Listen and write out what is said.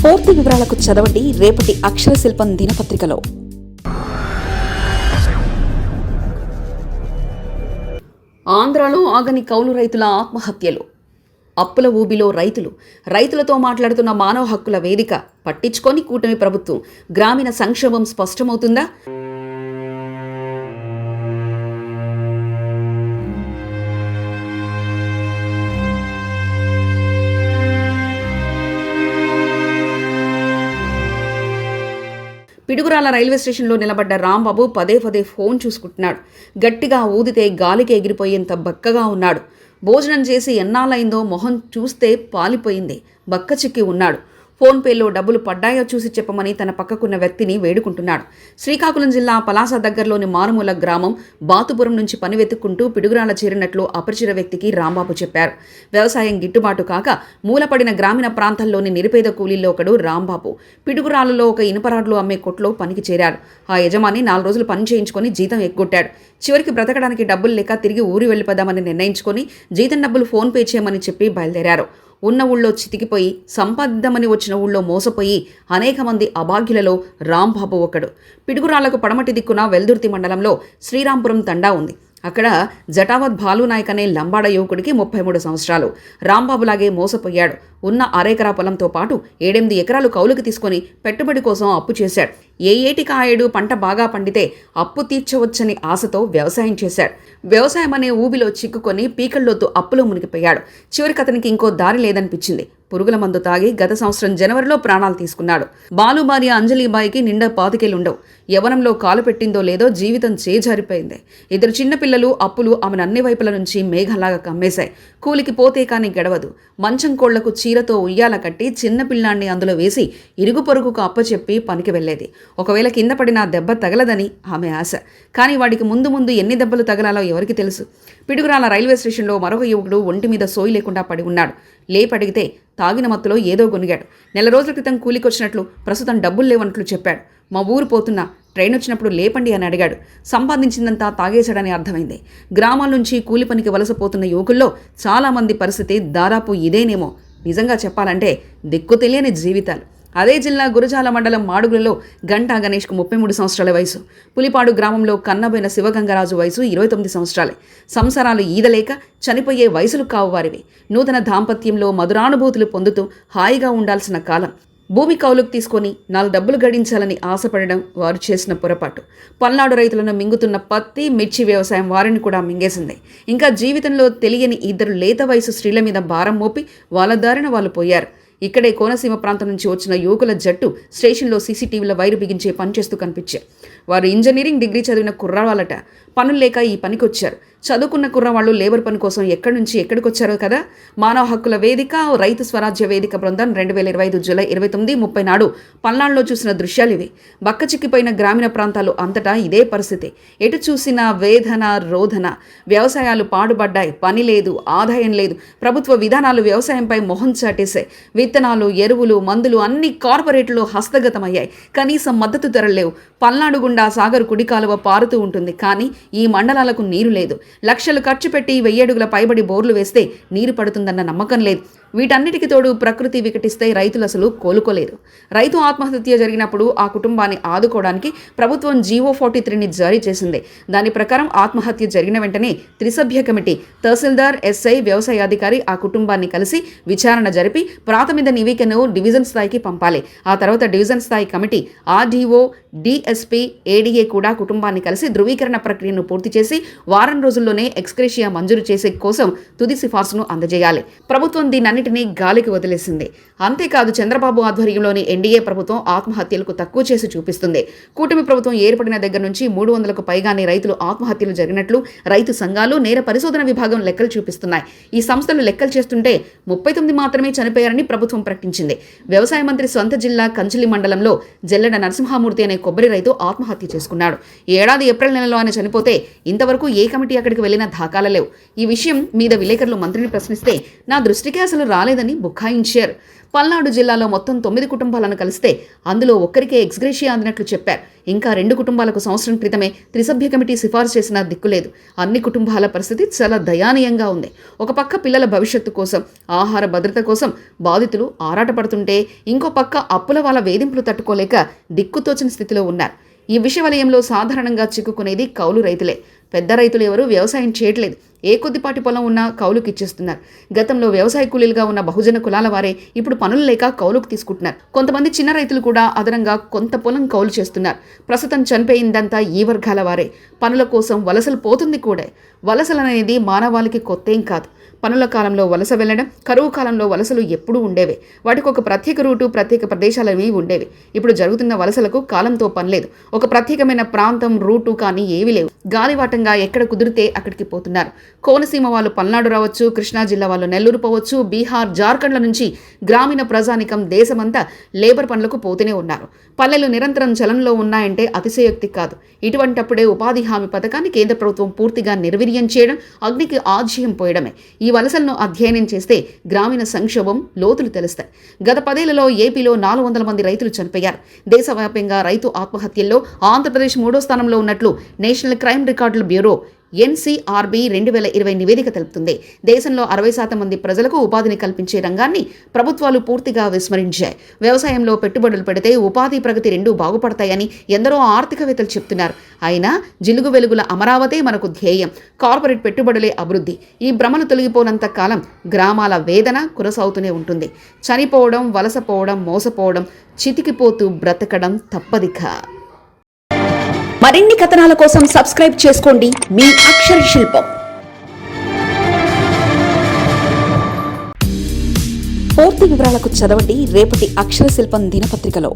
పూర్తి వివరాలకు చదవండి రేపటి అక్షర శిల్పం దినపత్రికలో. ఆంధ్రాలో ఆగని కౌలు రైతుల ఆత్మహత్యలు, అప్పుల ఊబిలో రైతులతో మాట్లాడుతున్న మానవ హక్కుల వేదిక. పట్టించుకొని కూటమి ప్రభుత్వం గ్రామీణ సంక్షోభం స్పష్టమవుతుందా? పిడుగురాల రైల్వే స్టేషన్లో నిలబడ్డ రాంబాబు పదే ఫోన్ చూసుకుంటున్నాడు. గట్టిగా ఊదితే గాలికి ఎగిరిపోయేంత బక్కగా ఉన్నాడు. భోజనం చేసి ఎన్నాళ్ళైందో మొహం చూస్తే పాలిపోయింది. బక్క చిక్కి ఉన్నాడు. ఫోన్పేలో డబ్బులు పడ్డాయో చూసి చెప్పమని తన పక్కకున్న వ్యక్తిని వేడుకుంటున్నాడు. శ్రీకాకుళం జిల్లా పలాస దగ్గరలోని మారుమూల గ్రామం బాతుపురం నుంచి పని వెతుక్కుంటూ పిడుగురాల చేరినట్లు అపరిచిత వ్యక్తికి రాంబాబు చెప్పారు. వ్యవసాయం గిట్టుబాటు కాక మూలపడిన గ్రామీణ ప్రాంతాల్లోని నిరుపేద కూలీల్లో ఒకడు రాంబాబు. పిడుగురాలలో ఒక ఇనుపరాడ్లు అమ్మే కొట్లో పనికి చేరాడు. ఆ యజమాని 4 రోజులు పని చేయించుకొని జీతం ఎగ్గొట్టాడు. చివరికి బ్రతకడానికి డబ్బులు లేక తిరిగి ఊరి వెళ్ళిపోదామని నిర్ణయించుకొని జీతం డబ్బులు ఫోన్పే చేయమని చెప్పి బయలుదేరారు. ఉన్న ఊళ్ళో చితికిపోయి సంపాదిద్దామని వచ్చిన ఊళ్ళో మోసపోయి అనేక మంది అభాగ్యులలో రాంబాబు ఒకడు. పిడుగురాళ్లకు పడమటి దిక్కున వెల్దుర్తి మండలంలో శ్రీరాంపురం తండా ఉంది. అక్కడ జటావత్ భాలునాయక్ అనే లంబాడ యువకుడికి 33 సంవత్సరాలు. రాంబాబులాగే మోసపోయాడు. ఉన్న అరెకరా పొలంతో పాటు 7-8 ఎకరాలు కౌలుకు తీసుకొని పెట్టుబడి కోసం అప్పు చేశాడు. ఏ ఏటికి ఆ ఏడు పంట బాగా పండితే అప్పు తీర్చవచ్చని ఆశతో వ్యవసాయం చేశాడు. వ్యవసాయం అనే ఊబిలో చిక్కుకొని పీకల్లోతు అప్పులో మునిగిపోయాడు. చివరికి అతనికి ఇంకో దారి లేదనిపించింది. పురుగుల మందు తాగి గత సంవత్సరం జనవరిలో ప్రాణాలు తీసుకున్నాడు. బాలు భార్య అంజలిబాయికి నిండా 25 ఉండవు. యవనంలో కాలు పెట్టిందో లేదో జీవితం చేజారిపోయింది. 2 చిన్నపిల్లలు, అప్పులు ఆమెను అన్ని వైపుల నుంచి మేఘలాగా కమ్మేశాయి. కూలికి పోతే కానీ గడవదు. మంచం కోళ్లకు చీరతో ఉయ్యాల కట్టి చిన్నపిల్లాన్ని అందులో వేసి ఇరుగు పొరుగుకు అప్పచెప్పి పనికి వెళ్లేది. ఒకవేళ కింద పడినా దెబ్బ తగలదని ఆమె ఆశ. కానీ వాడికి ముందు ఎన్ని దెబ్బలు తగలాలో ఎవరికి తెలుసు? పిడుగురాల రైల్వే స్టేషన్లో మరొక యువకుడు ఒంటి మీద సోయి లేకుండా పడి ఉన్నాడు. లేపడిగితే తాగిన మత్తులో ఏదో గొనిగాడు. 4 రోజుల క్రితం కూలికొచ్చినట్లు, ప్రస్తుతం డబ్బులు లేవన్నట్లు చెప్పాడు. మా ఊరు పోతున్నా, ట్రైన్ వచ్చినప్పుడు లేపండి అని అడిగాడు. సంపాదించిందంతా తాగేశాడని అర్థమైంది. గ్రామాల నుంచి కూలి పనికి వలసపోతున్న యువకుల్లో చాలామంది పరిస్థితి దాదాపు ఇదేనేమో. నిజంగా చెప్పాలంటే దిక్కు తెలియని జీవితాలు. అదే జిల్లా గురజాల మండలం మాడుగులలో గంటా గణేష్కు 33 సంవత్సరాల వయసు. పులిపాడు గ్రామంలో కన్నబోయిన శివగంగరాజు వయసు 29 సంవత్సరాలే. సంసారాలు ఈదలేక చనిపోయే వయసులు కావు వారివి. నూతన దాంపత్యంలో మధురానుభూతులు పొందుతూ హాయిగా ఉండాల్సిన కాలం. భూమి కౌలుకు తీసుకొని 4 డబ్బులు గడించాలని ఆశపడడం వారు చేసిన పొరపాటు. పల్నాడు రైతులను మింగుతున్న పత్తి, మిర్చి వ్యవసాయం వారిని కూడా మింగేసింది. ఇంకా జీవితంలో తెలియని 2 లేత వయసు స్త్రీల మీద భారం మోపి వాళ్ళ దారిన వాళ్ళు పోయారు. ఇక్కడే కోనసీమ ప్రాంతం నుంచి వచ్చిన యువకుల జట్టు స్టేషన్లో సీసీటీవీల వైరు బిగించే పనిచేస్తూ కనిపించారు. వారు ఇంజనీరింగ్ డిగ్రీ చదివిన కుర్రాళ్ళట. పనులు లేక ఈ పనికి వచ్చారు. చదువుకున్న కుర్రవాళ్ళు లేబర్ పని కోసం ఎక్కడి నుంచి ఎక్కడికి వచ్చారో కదా. మానవ హక్కుల వేదిక, రైతు స్వరాజ్య వేదిక బృందం 2025 జూలై 29, 30 నాడు పల్నాడులో చూసిన దృశ్యాలు ఇవి. బక్క చిక్కిపోయిన గ్రామీణ ప్రాంతాలు అంతటా ఇదే పరిస్థితి. ఎటు చూసినా వేదన, రోధన. వ్యవసాయాలు పాడుబడ్డాయి. పని లేదు, ఆదాయం లేదు. ప్రభుత్వ విధానాలు వ్యవసాయంపై మొహం చాటేశాయి. విత్తనాలు, ఎరువులు, మందులు అన్ని కార్పొరేట్లు హస్తగతమయ్యాయి. కనీసం మద్దతు ధరలు లేవు. పల్నాడు గుండా సాగర్ కుడి కాలువ పారుతూ ఉంటుంది. కానీ ఈ మండలాలకు నీరు లేదు. లక్షలు ఖర్చు పెట్టి 1000 అడుగుల పైబడి బోర్లు వేస్తే నీరు పడుతుందన్న నమ్మకం లేదు. వీటన్నిటికి తోడు ప్రకృతి వికటిస్తే రైతులు అసలు కోలుకోలేరు. రైతు ఆత్మహత్య జరిగినప్పుడు ఆ కుటుంబాన్ని ఆదుకోవడానికి ప్రభుత్వం జీవో 43ని జారీ చేసింది. దాని ప్రకారం ఆత్మహత్య జరిగిన వెంటనే త్రిసభ్య కమిటీ, తహసీల్దార్, ఎస్ఐ, వ్యవసాయాధికారి ఆ కుటుంబాన్ని కలిసి విచారణ జరిపి ప్రాథమిక నివేదికను డివిజన్ స్థాయికి పంపాలి. ఆ తర్వాత డివిజన్ స్థాయి కమిటీ, ఆర్డీఓ, డిఎస్పీ, ఏడీఏ కూడా కుటుంబాన్ని కలిసి ధృవీకరణ ప్రక్రియను పూర్తి చేసి వారం రోజుల్లోనే ఎక్స్గ్రేషియా మంజూరు చేసే కోసం తుది సిఫార్సును అందజేయాలి. ప్రభుత్వం దీనన్నిటినీ గాలికి వదిలేసింది. అంతేకాదు, చంద్రబాబు ఆధ్వర్యంలోని ఎన్డీఏ ప్రభుత్వం ఆత్మహత్యలకు తక్కువ చేసి చూపిస్తుంది. కూటమి ప్రభుత్వం ఏర్పడిన దగ్గర నుంచి 300కు పైగానే రైతులు ఆత్మహత్యలు జరిగినట్లు రైతు సంఘాలు, నేర పరిశోధన విభాగం లెక్కలు చూపిస్తున్నాయి. ఈ సంస్థలు లెక్కలు చేస్తుంటే 39 మాత్రమే చనిపోయారని ప్రభుత్వం ప్రకటించింది. వ్యవసాయ మంత్రి సొంత జిల్లా కంచిలి మండలంలో జల్లెడ నరసింహమూర్తి అనే కొబ్బరి రైతు ఆత్మహత్య చేసుకున్నాడు. ఈ ఏడాది ఏప్రిల్ నెలలో ఆయన చనిపోతే ఇంతవరకు ఏ కమిటీ అక్కడికి వెళ్లిన దాఖలా లేవు. ఈ విషయం మీద విలేకరులు మంత్రిని ప్రశ్నిస్తే, నా దృష్టికి అసలు రాలేదని బుకాయించారు. పల్నాడు జిల్లాలో మొత్తం 9 కుటుంబాలను కలిస్తే అందులో ఒక్కరికే ఎక్స్గ్రేషియా అందినట్లు చెప్పారు. ఇంకా 2 కుటుంబాలకు సంవత్సరం క్రితమే త్రిసభ్య కమిటీ సిఫార్సు చేసిన దిక్కులేదు. అన్ని కుటుంబాల పరిస్థితి చాలా దయానీయంగా ఉంది. ఒక పక్క పిల్లల భవిష్యత్తు కోసం, ఆహార భద్రత కోసం బాధితులు ఆరాటపడుతుంటే, ఇంకో పక్క అప్పుల వాళ్ళ వేధింపులు తట్టుకోలేక దిక్కుతోచని స్థితిలో ఉన్నారు. ఈ విష వలయంలో సాధారణంగా చిక్కుకునేది కౌలు రైతులే. పెద్ద రైతులు ఎవరూ వ్యవసాయం చేయట్లేదు. ఏ కొద్దిపాటి పొలం ఉన్నా కౌలుకి ఇచ్చేస్తున్నారు. గతంలో వ్యవసాయ కూలీలుగా ఉన్న బహుజన కులాల వారే ఇప్పుడు పనులు లేక కౌలుకు తీసుకుంటున్నారు. కొంతమంది చిన్న రైతులు కూడా అదనంగా కొంత పొలం కౌలు చేస్తున్నారు. ప్రస్తుతం చనిపోయిందంతా ఈ వర్గాల వారే. పనుల కోసం వలసలు పోతుంది కూడా. వలసలనేది మానవాళికి కొత్తేం కాదు. పనుల కాలంలో వలస వెళ్ళడం, కరువు కాలంలో వలసలు ఎప్పుడూ ఉండేవే. వాటికి ఒక ప్రత్యేక రూటు, ప్రత్యేక ప్రదేశాలవి ఉండేవి. ఇప్పుడు జరుగుతున్న వలసలకు కాలంతో పనిలేదు. ఒక ప్రత్యేకమైన ప్రాంతం, రూటు కానీ ఏవీ లేవు. గాలివాటంగా ఎక్కడ కుదిరితే అక్కడికి పోతున్నారు. కోనసీమ వాళ్ళు పల్నాడు రావచ్చు, కృష్ణా జిల్లా వాళ్ళు నెల్లూరు పోవచ్చు, బీహార్, జార్ఖండ్ల నుంచి గ్రామీణ ప్రజానికం దేశమంతా లేబర్ పనులకు పోతూనే ఉన్నారు. పల్లెలు నిరంతరం చలనంలో ఉన్నాయంటే అతిశయోక్తి కాదు. ఇటువంటప్పుడే ఉపాధి హామీ పథకాన్ని కేంద్ర ప్రభుత్వం పూర్తిగా నిర్వీర్యం చేయడం, అగ్నికి ఆజ్యం పోయడమే. ఈ వలసలను అధ్యయనం చేస్తే గ్రామీణ సంక్షోభం లోతులు తెలుస్తాయి. గత 10 ఏళ్లలో ఏపీలో 400 మంది రైతులు చనిపోయారు. దేశవ్యాప్తంగా రైతు ఆత్మహత్యల్లో ఆంధ్రప్రదేశ్ 3వ స్థానంలో ఉన్నట్లు నేషనల్ క్రైమ్ రికార్డుల బ్యూరో NCRB 2020 నివేదిక తెలుపుతుంది. దేశంలో 60% మంది ప్రజలకు ఉపాధిని కల్పించే రంగాన్ని ప్రభుత్వాలు పూర్తిగా విస్మరించాయి. వ్యవసాయంలో పెట్టుబడులు పెడితే ఉపాధి, ప్రగతి రెండూ బాగుపడతాయని ఎందరో ఆర్థికవేత్తలు చెప్తున్నారు. అయినా జిలుగు వెలుగుల అమరావతే మనకు ధ్యేయం. కార్పొరేట్ పెట్టుబడులే అభివృద్ధి. ఈ భ్రమలు తొలగిపోనంత కాలం గ్రామాల వేదన కొనసాగుతూనే ఉంటుంది. చనిపోవడం, వలసపోవడం, మోసపోవడం, చితికిపోతూ బ్రతకడం తప్పదిక. మరిన్ని కథనాల కోసం సబ్స్క్రైబ్ చేసుకోండి మీ అక్షర శిల్పం. పూర్తి వివరాలకు చదవండి రేపటి అక్షర శిల్పం దినపత్రికలో.